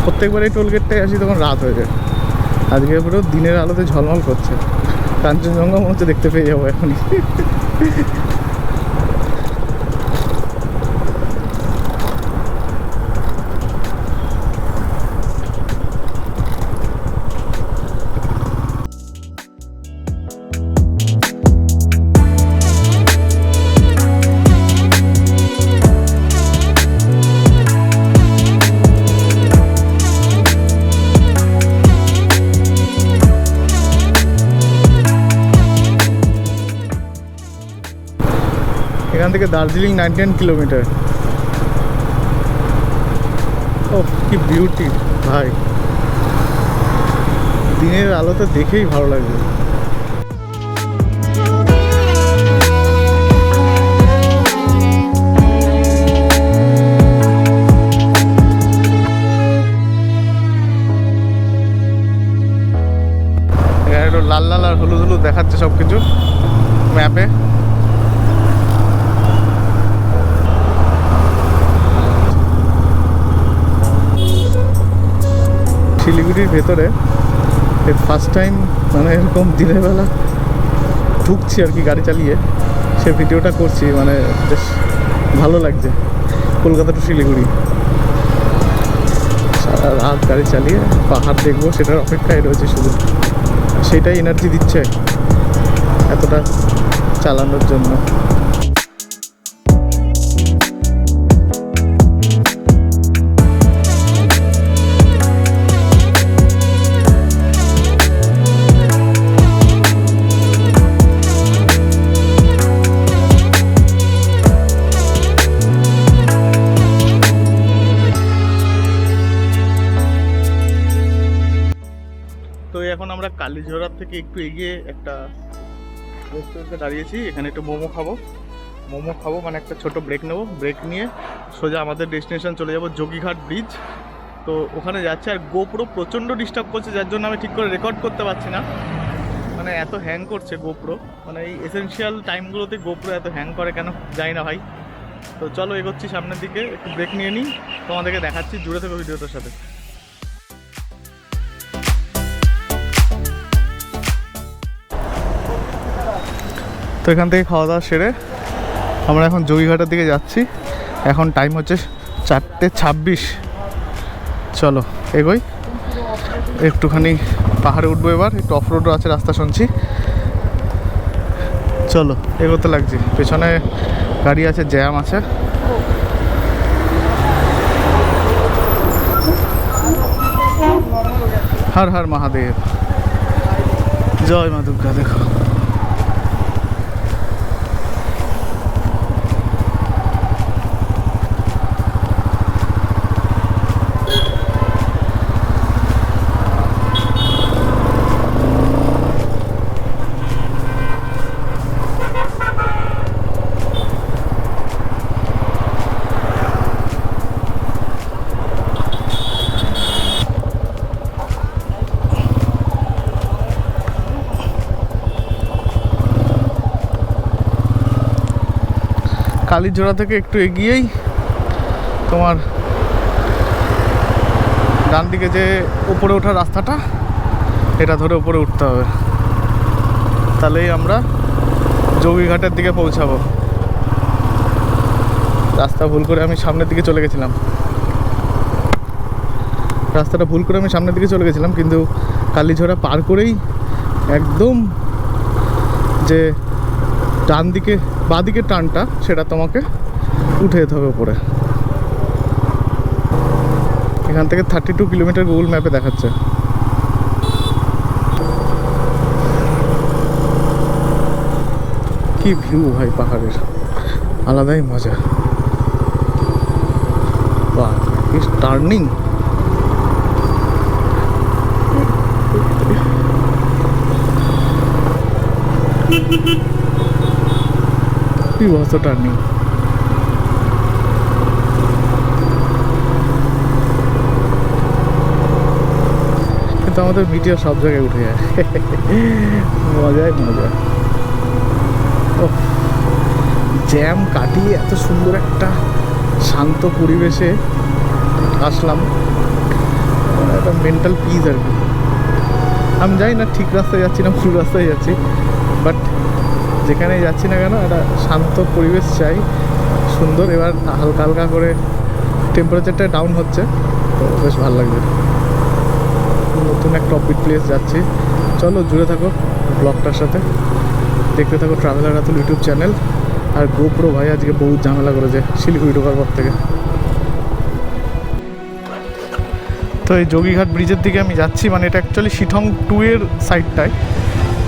Speaker 1: প্রত্যেকবার এই টোলগেটটায় আসি তখন রাত হয়ে যায়, আজকে পুরো দিনের আলোতে ঝলমল করছে। কাঞ্চনজঙ্ঘা মনে হচ্ছে দেখতে পেয়ে যাবো এখনই। এখান থেকে দার্জিলিং 19 কিলোমিটার। ও কি বিউটি ভাই, দিনের আলোতে দেখেই ভালো লাগবে। এখানে একটু লাল লাল আর হলুদ হলুদ দেখাচ্ছে সব কিছু ম্যাপে। শিলিগুড়ির ভেতরে ফার্স্ট টাইম মানে এরকম দিনের বেলা ঢুকছি আর কি গাড়ি চালিয়ে, সে ভিডিওটা করছি, মানে বেশ ভালো লাগছে। কলকাতা টু শিলিগুড়ি সারা রাত গাড়ি চালিয়ে পাহাড় দেখবো সেটার অপেক্ষায় রয়েছে শুধু, সেটাই এনার্জি দিচ্ছে এতটা চালানোর জন্য। তো এখন আমরা কালীঝোড়ার থেকে একটু এগিয়ে একটা রেস্টুরেন্টে দাঁড়িয়েছি, এখানে একটু মোমো খাবো, মানে একটা ছোট ব্রেক নেবো, ব্রেক নিয়ে সোজা আমাদের ডেস্টিনেশন চলে যাব যোগীঘাট ব্রিজ। তো ওখানে যাচ্ছে, আর গোপ্রো প্রচণ্ড ডিস্টার্ব করছে, যার জন্য আমি ঠিক করে রেকর্ড করতে পারছি না, মানে এত হ্যাং করছে গোপ্রো, মানে এই এসেনশিয়াল টাইমগুলোতে গোপ্রো এত হ্যাং করে কেন জানি না ভাই। তো চলো এগোচ্ছি সামনের দিকে, একটু ব্রেক নিয়ে নিই, তোমাদেরকে দেখাচ্ছি, জুড়ে থেকো ভিডিওটার সাথে। তো এখান থেকে খাওয়া দাওয়া সেরে আমরা এখন যোগীঘাটের দিকে যাচ্ছি। এখন টাইম হচ্ছে 4:26। চলো এগোই, একটুখানি পাহাড়ে উঠবো এবার, একটু অফ রোডও আছে রাস্তা শুনছি। চলো এগোতে লাগছি, পেছনে গাড়ি আছে, জ্যাম আছে। হর হর মহাদেব। জয় মা দুর্গা। দেখো কালীজোড়া থেকে একটু এগিয়েই তোমার ডান দিকে যে উপরে ওঠার রাস্তাটা, এটা ধরে উপরে উঠতে হবে, তাহলেই আমরা যোগীঘাটের দিকে পৌঁছাবো। রাস্তা ভুল করে আমি সামনের দিকে চলে গেছিলাম, কিন্তু কালীঝোড়া পার করেই একদম যে ডান দিকে বাঁ দিকের টানটা, সেটা তোমাকে উঠে যেতে হবে উপরে। এখান থেকে 32 কিলোমিটার গুগল ম্যাপে দেখাচ্ছে। কি ভিউ ভাই পাহাড়ের, আলাদাই মজা। বাহ, টার্নিং। কি বস্তু টার্নিং। কিন্তু আমাদের মিডিয়া সব জায়গায় উঠে যায়, মজাই মজা। জ্যাম কাটিয়ে এত সুন্দর একটা শান্ত পরিবেশে আসলাম, একটা মেন্টাল পিস আর কি। আমি জানি না ঠিক রাস্তায় যাচ্ছি না ভুল রাস্তায় যাচ্ছি, বাট যেখানে যাচ্ছি না কেন একটা শান্ত পরিবেশ চাই, সুন্দর। এবার হালকা হালকা করে টেম্পারেচারটা ডাউন হচ্ছে, তো বেশ ভালো লাগবে। নতুন একটা অফবিট প্লেস যাচ্ছি। চলো জুড়ে থাকো ব্লগটার সাথে, দেখতে থাকো ট্রাভেলার রাতুল ইউটিউব চ্যানেল। আর গোপ্রো ভাই আজকে বহুত ঝামেলা করেছে শিলিগুড়ি ঢোকার পর থেকে। তো এই যোগীঘাট ব্রিজের দিকে আমি যাচ্ছি, মানে এটা অ্যাকচুয়ালি শিথং 2 এর সাইডটায়।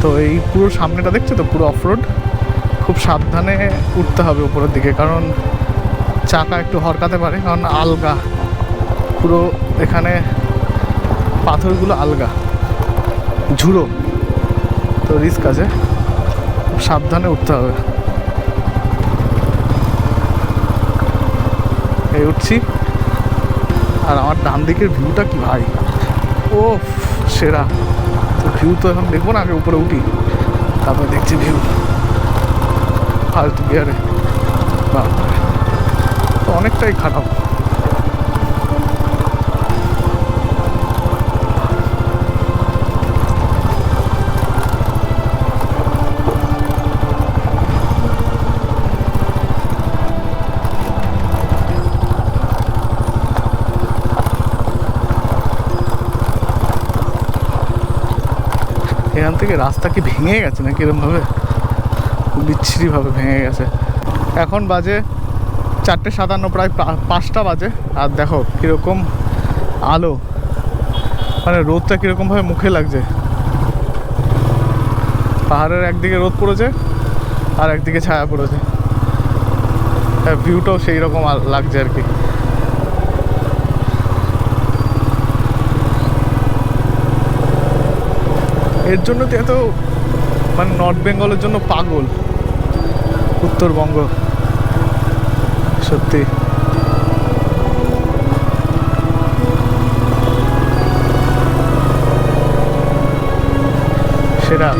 Speaker 1: তো এই পুরো সামনেটা দেখছো তো, পুরো অফরোড। খুব সাবধানে উঠতে হবে উপরের দিকে, কারণ চাকা একটু হরকাতে পারে, কারণ আলগা পুরো, এখানে পাথরগুলো আলগা, ঝুড়ো, তো রিস্ক আছে, খুব সাবধানে উঠতে হবে। এই উঠছি, আর আমার ডান দিকের ভিউটা কি ভাই, ও সেরা। ভিউ তো এখন দেখবো না, আগে উপরে উঠি তারপরে দেখছি ভিউ। ফার্স্ট গিয়ারে তো অনেকটাই খারাপ। এখান থেকে রাস্তা কি ভেঙে গেছে নাকি, এরকমভাবে বিচ্ছিরিভাবে ভেঙে গেছে। এখন বাজে 4:57, প্রায় 5টা বাজে। আর দেখো কীরকম আলো, মানে রোদটা কীরকমভাবে মুখে লাগছে। পাহাড়ের একদিকে রোদ পড়েছে আর একদিকে ছায়া পড়েছে, ভিউটাও সেই রকম লাগছে আর কি। এর জন্য তো এত, মানে নর্থ বেঙ্গলের জন্য পাগল উত্তরবঙ্গ, সত্যি। সেরা।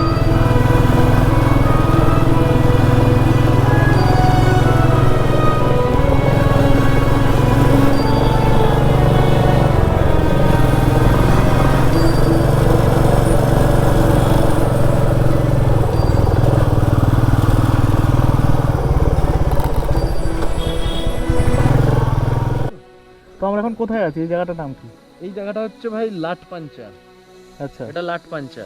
Speaker 1: তো আমরা এখন কোথায় আছি, এই জায়গাটার নাম কি?
Speaker 3: এই জায়গাটা হচ্ছে ভাই লাটপাঞ্চা।
Speaker 1: আচ্ছা
Speaker 3: এটা লাটপাঞ্চা,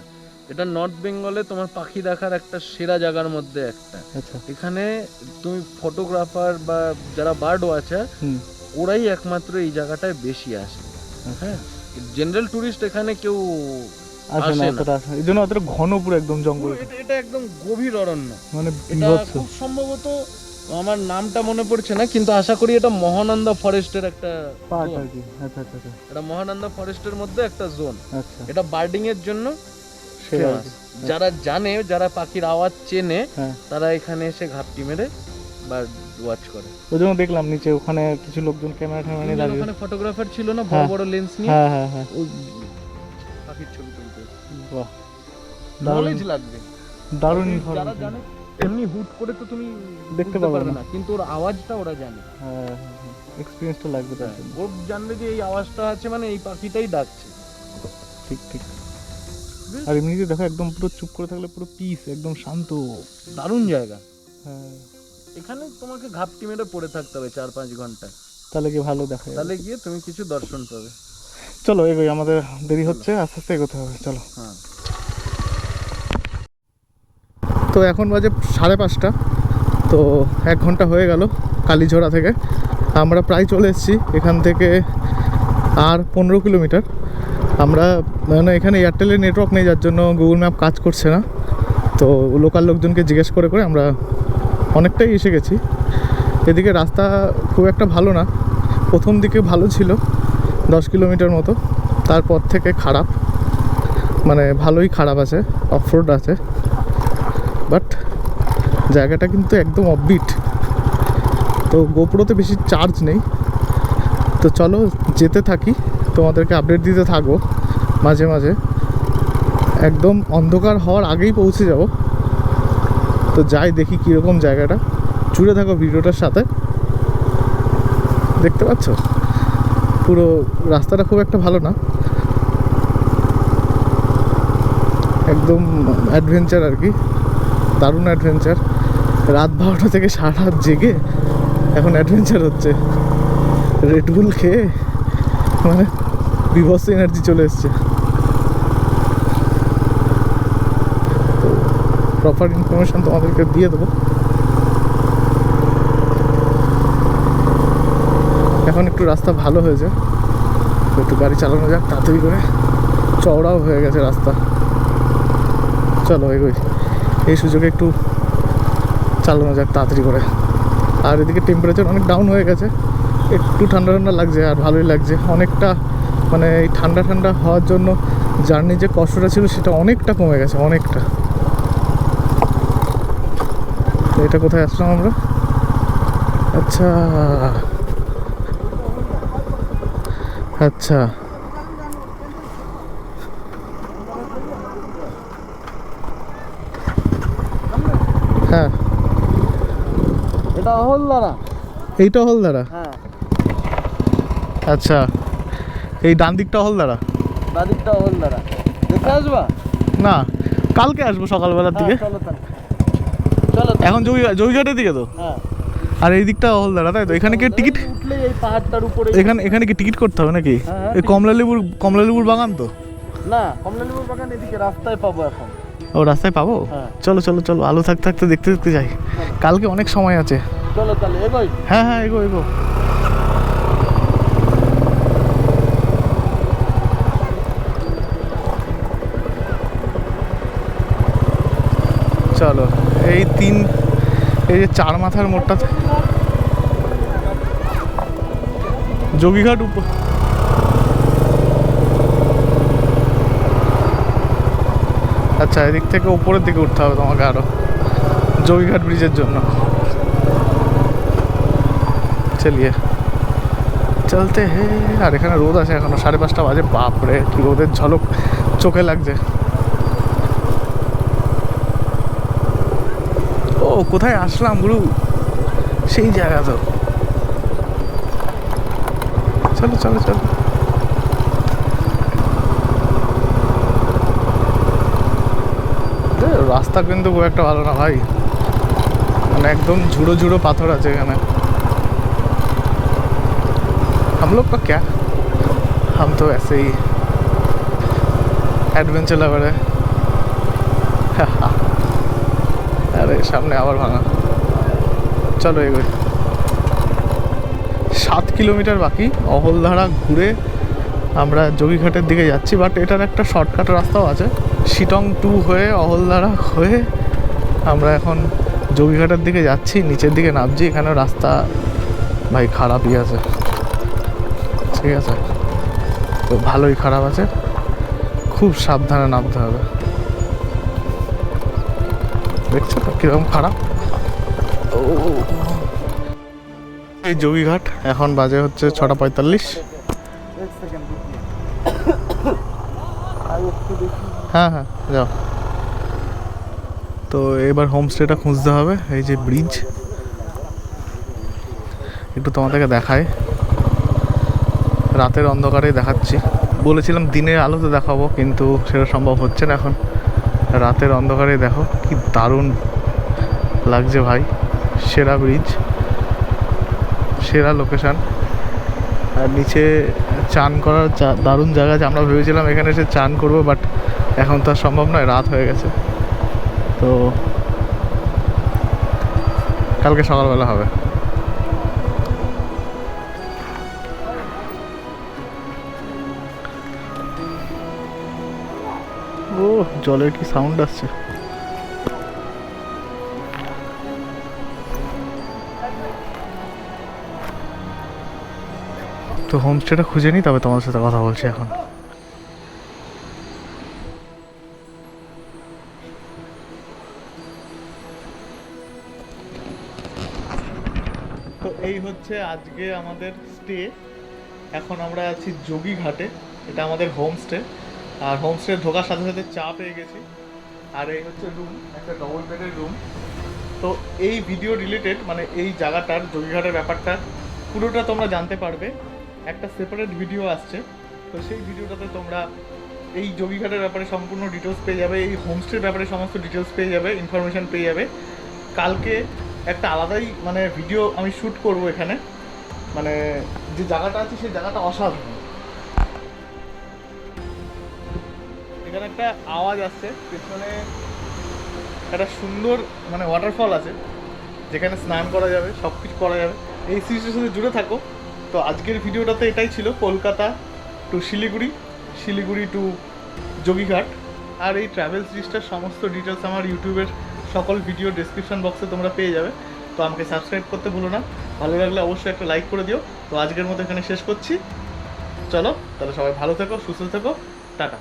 Speaker 3: এটা নর্থ বেঙ্গলে তোমার পাখি দেখার একটা সেরা জায়গার মধ্যে একটা।
Speaker 1: আচ্ছা।
Speaker 3: এখানে তুমি ফটোগ্রাফার বা যারা বার্ড ওয়াচার, ওরাই একমাত্র এই জায়গাটায় বেশি আসে। হ্যাঁ, জেনারেল ট্যুরিস্ট এখানে কেউ
Speaker 1: আসে না
Speaker 3: আসে না।
Speaker 1: অতটা আসে না। এই জন্য অতটা ঘন পুরো একদম জঙ্গল,
Speaker 3: এটা একদম গভীর অরণ্য।
Speaker 1: মানে
Speaker 3: এটা
Speaker 1: বিভৎস।
Speaker 3: খুব সম্ভবত, আমার নামটা মনে পড়ছে না, কিন্তু আশা করি এটা মহানন্দা ফরেস্টের একটা
Speaker 1: পার্ট
Speaker 3: zone।
Speaker 1: আর কি। আচ্ছা আচ্ছা আচ্ছা
Speaker 3: এটা মহানন্দা ফরেস্টের মধ্যে একটা জোন।
Speaker 1: আচ্ছা,
Speaker 3: এটা বার্ডিং এর জন্য
Speaker 1: সেরা আর
Speaker 3: famous।
Speaker 1: কি।
Speaker 3: যারা জানে, যারা পাখির আওয়াজ চেনে,
Speaker 1: হ্যাঁ,
Speaker 3: তারা এখানে এসে ঘাপটি মেরে বার্ড ওয়াচ করে।
Speaker 1: ওই জন্য দেখলাম নিচে ওখানে কিছু লোকজন ক্যামেরা ট্যামেরা নিয়ে দাঁড়িয়ে।
Speaker 3: ওখানে ফটোগ্রাফার ছিল না, বড়
Speaker 1: হ্যাঁ।
Speaker 3: বড় লেন্স নিয়ে,
Speaker 1: হ্যাঁ হ্যাঁ হ্যাঁ,
Speaker 3: ওই পাখির ছবি তুলতে।
Speaker 1: বাহ,
Speaker 3: নলেজ লাগবে।
Speaker 1: দারুণ
Speaker 3: যারা
Speaker 1: information।
Speaker 3: জানে, এমনি হুট করে তো তুমি
Speaker 1: দেখতে
Speaker 3: বুঝতে
Speaker 1: পারবে না।
Speaker 3: কিন্তু ওর আওয়াজটা ওরা জানে।
Speaker 1: হ্যাঁ, এক্সপিরিয়েন্সটা লাগবে তার জন্য।
Speaker 3: ওর জানবে যে এই আওয়াজটা আছে মানে এই পাখিটাই ডাকছে।
Speaker 1: ঠিক ঠিক। আর এমনিতে দেখো একদম পুরো চুপ করে থাকলে পুরো পিস, একদম শান্ত।
Speaker 3: দারুণ জায়গা।
Speaker 1: হ্যাঁ,
Speaker 3: এখানে তোমাকে ঘাপটি মেরে পড়ে থাকতে হবে 4-5 ঘন্টা,
Speaker 1: তাহলে কি ভালো দেখা যাবে।
Speaker 3: তাহলে গিয়ে তুমি কিছু দর্শন পাবে।
Speaker 1: চলো এগোই, আমাদের দেরি হচ্ছে, আস্তে আস্তে এগোতে হবে, চলো।
Speaker 3: হ্যাঁ,
Speaker 1: তো এখন বাজে 5:30, তো 1 ঘন্টা হয়ে গেল কালীঝোড়া থেকে। আমরা প্রায় চলে এসেছি এখান থেকে, আর 15 কিলোমিটার। আমরা মানে এখানে এয়ারটেলের নেটওয়ার্ক নেই, যার জন্য গুগল ম্যাপ কাজ করছে না। তো লোকাল লোকজনকে জিজ্ঞেস করে করে আমরা অনেকটাই এসে গেছি। এদিকে রাস্তা খুব একটা ভালো না, প্রথম দিকে ভালো ছিল 10 কিলোমিটার মতো, তারপর থেকে খারাপ, মানে ভালোই খারাপ আছে, অফরোড আছে। বাট জায়গাটা কিন্তু একদম অফবিট। তো গোপ্রোতে বেশি চার্জ নেই, তো চলো যেতে থাকি, তোমাদেরকে আপডেট দিতে থাকবো মাঝে মাঝে। একদম অন্ধকার হওয়ার আগেই পৌঁছে যাব। তো যাই দেখি কীরকম জায়গাটা, জুড়ে থাকো ভিডিওটার সাথে। দেখতে পাচ্ছ পুরো রাস্তাটা খুব একটা ভালো না, একদম অ্যাডভেঞ্চার আর কি, দারুণ অ্যাডভেঞ্চার। রাত 12টা থেকে সারা রাত জেগে এখন অ্যাডভেঞ্চার হচ্ছে। রেডবুল খেয়ে মানে বিভৎস এনার্জি চলে এসছে। তো প্রপার ইনফরমেশান তোমাদেরকে দিয়ে দেবো। এখন একটু রাস্তা ভালো হয়েছে, তো একটু গাড়ি চালানো যাক তাড়াতাড়ি করে, চওড়াও হয়ে গেছে রাস্তা। চলো এগোই, এই সুযোগে একটু চালানো যাক তাড়াতাড়ি করে। আর এদিকে টেম্পারেচার অনেক ডাউন হয়ে গেছে, একটু ঠান্ডা ঠান্ডা লাগছে, আর ভালোই লাগছে অনেকটা। মানে এই ঠান্ডা ঠান্ডা হওয়ার জন্য জার্নির যে কষ্টটা ছিল সেটা অনেকটা কমে গেছে, অনেকটা। এটা কোথায় আসলাম আমরা? আচ্ছা আচ্ছা, হ্যাঁ
Speaker 3: এটা হলদারা।
Speaker 1: এইটা হলদারা।
Speaker 3: হ্যাঁ,
Speaker 1: আচ্ছা, এই ডান দিকটা হলদারা।
Speaker 3: বাদিকটা হলদারা। দেখে আসবা?
Speaker 1: না, কালকে আসবো সকালবেলার দিকে।
Speaker 3: চলো তাহলে, চলো।
Speaker 1: এখন জয়ঘাটের দিকে তো,
Speaker 3: হ্যাঁ,
Speaker 1: আর এই দিকটা হলদারা, তাই তো? এখানে কি টিকিট,
Speaker 3: উঠলেই এই পাহাড়টার উপরে।
Speaker 1: এখানে কি টিকিট করতে হবে নাকি?
Speaker 3: হ্যাঁ,
Speaker 1: এই কমলালেবুর বাগান তো?
Speaker 3: না, কমলালেবুর বাগান এদিকে রাস্তায় পাবো এখন।
Speaker 1: ও, রাস্তায় পাবো?
Speaker 3: হ্যাঁ।
Speaker 1: চলো চলো চলো, আলো থাকতে থাকতে দেখতে দেখতে যাই, কালকে অনেক সময় আছে।
Speaker 3: চলো তাহলে এগোই।
Speaker 1: হ্যাঁ হ্যাঁ, এগো এগো। চলো, এই যে 4 মাথার মোড়টা, যোগীঘাট আচ্ছা, এদিক থেকে উপরের দিকে উঠতে হবে তোমাকে আরো, যোগীঘাট ব্রিজের জন্য। চলিয়ে চলতে হে। আর এখানে রোদ আছে এখনো, 5:30 বাজে। বাপরে কি রোদের ঝলক চোখে লাগছে। ও, কোথায় আসলাম গুরু, সেই জায়গা তো। চলো চলো চলো। রাস্তা কিন্তু খুব একটা ভালো না ভাই, মানে একদম ঝুড়ো ঝুড়ো পাথর আছে এখানে। हम लोग का क्या, हम तो ऐसे ही एडवेंचर लवर है। अरे सामने आवर भाঙা। চলো এগোই। 7 কিলোমিটার বাকি, অহলধারা ঘুরে আমরা যোগীঘাটের দিকে যাচ্ছি, বাট এটার একটা শর্টকাট রাস্তাও আছে। শিটং 2 হয়ে অহলদারা হয়ে আমরা এখন যোগীঘাটের দিকে যাচ্ছি, নিচের দিকে নামছি। এখানে রাস্তা ভাই খারাপই আছে, ঠিক আছে, তো ভালোই খারাপ আছে, খুব সাবধানে নামতে হবে। দেখছো তো কীরকম খারাপ। এই যোগীঘাট, এখন বাজে হচ্ছে 6:45। হ্যাঁ হ্যাঁ যাও। তো এবার হোমস্টেটা খুঁজতে হবে। এই যে ব্রিজ, একটু তোমাদেরকে দেখায়, রাতের অন্ধকারেই দেখাচ্ছি। বলেছিলাম দিনের আলোতে দেখাবো, কিন্তু সেটা সম্ভব হচ্ছে না এখন। রাতের অন্ধকারে দেখো কি দারুণ লাগছে ভাই, সেরা ব্রিজ, সেরা লোকেশান। আর নিচে চান করার দারুণ জায়গা আছে। আমরা ভেবেছিলাম এখানে এসে চান করবো, বাট এখন তো আর সম্ভব নয়, রাত হয়ে গেছে। তো কালকে সকালবেলা হবে। ও জলের কি সাউন্ড আসছে। তো হোমস্টেটা খুঁজে নিই, তবে তোমাদের সাথে কথা বলছি এখন। তো এই হচ্ছে আজকে আমাদের স্টে। এখন আমরা আছি যোগীঘাটে, এটা আমাদের হোমস্টে। আর হোমস্টে ঢোকার সাথে সাথে চা পেয়ে গেছি। আর এই হচ্ছে রুম, একটা ডবল বেডের রুম। তো এই ভিডিও রিলেটেড, মানে এই জায়গাটার যোগীঘাটের ব্যাপারটা পুরোটা তোমরা জানতে পারবে। একটা সেপারেট ভিডিও আসছে, তো সেই ভিডিওটাতে তোমরা এই যোগীঘাটের ব্যাপারে সম্পূর্ণ ডিটেলস পেয়ে যাবে, এই হোমস্টের ব্যাপারে সমস্ত ডিটেলস পেয়ে যাবে, ইনফরমেশান পেয়ে যাবে। কালকে একটা আলাদাই মানে ভিডিও আমি শ্যুট করব এখানে, মানে যে জায়গাটা আছে সেই জায়গাটা অসাধারণ। এখানে একটা আওয়াজ আসছে পেছনে, একটা সুন্দর মানে ওয়াটারফল আছে যেখানে স্নান করা যাবে, সব কিছু করা যাবে। এই সিরিজের সাথে জুড়ে থাকো। তো আজকের ভিডিওটাতে এটাই ছিল, কলকাতা টু শিলিগুড়ি, শিলিগুড়ি টু যোগীঘাট। আর এই ট্রাভেল সিরিজটার সমস্ত ডিটেলস আমার ইউটিউবের সকল ভিডিও ডেসক্রিপশন বক্সে তোমরা পেয়ে যাবে। তো আমাকে সাবস্ক্রাইব করতে ভুলো না, ভালো লাগলে অবশ্যই একটা লাইক করে দিও। তো আজকের মতো এখানে শেষ করছি, চলো তাহলে সবাই ভালো থেকো, সুস্থ থেকো, টাটা।